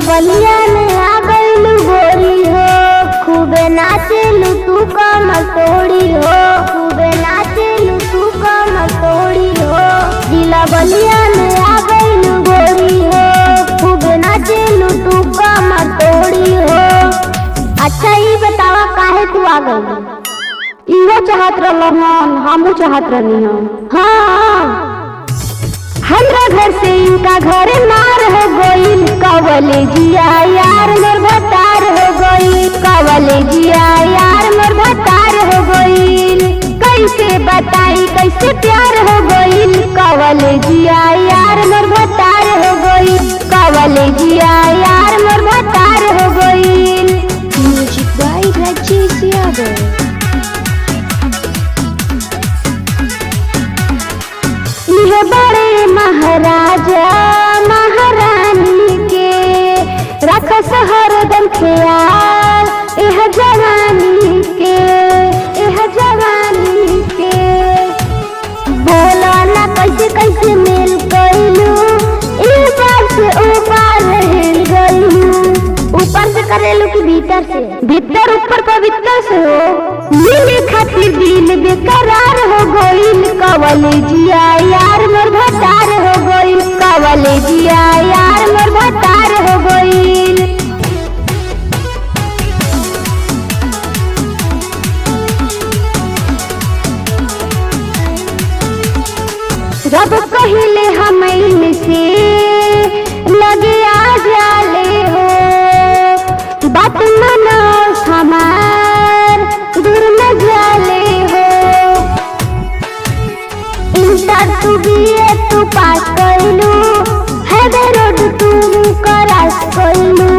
बलिया में आ गइलू गोरी हो, खूबे नाचेलू तू कमर तोड़ी हो, खूबे नाचेलू तू कमर तोड़ी हो। जिला बलिया में आ गइलू गोरी हो, खूबे नाचेलू तू कमर तोड़ी हो। अच्छा ये बतावा काहे तू आ गइलू? इहो चाहत रहन, हमू चाहत रहनी हम। हाँ हमरा घर से इनका घर मार हो गईल, कवले जिया यार मोर भतार हो गईल, कवले जिया यार मोर भतार हो गईल। कैसे बताई कैसे प्यार हो गईल, कवले जिया यार मोर भतार हो गईल, कवले जिया यार मोर भतार हो गईल। Music by Rajesh Yadav. ये बड़े महाराजा महारानी के रखस हरदम ख्याल, यह जवानी के यह जवानी के। बोला ना कैसे कैसे मेल कैलू, इस बार से ऊपर हिल गईलू। ऊपर से करेलू कि भीतर से? भीतर ऊपर पवित्र से हो। मिले खातिर दिल बेकरार हो गईल, कवले जिया यार मोर भतार हो गईल, कवले जिया यार मोर भतार हो गईल। जब कहिले हम से लगे आ जाले हो, बात मानो हमार दूर न जाले हो। इंटर तू बीए तू पास कैलू, हैदे रोड तू क्रॉस कैलू।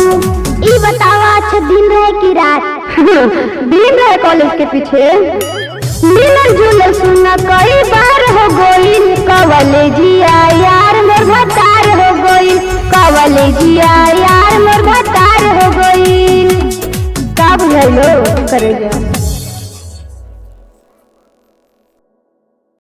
ई बतावा अच्छा दिन रहे कि रात? दिन रहे कॉलेज के पीछे। मिलन जुलन सुना कई बार हो गईल, कवले जिया यार मोर भतार हो गईल, कवले जिया यार मोर भतार हो गईल। का बुझाइलो करेगा।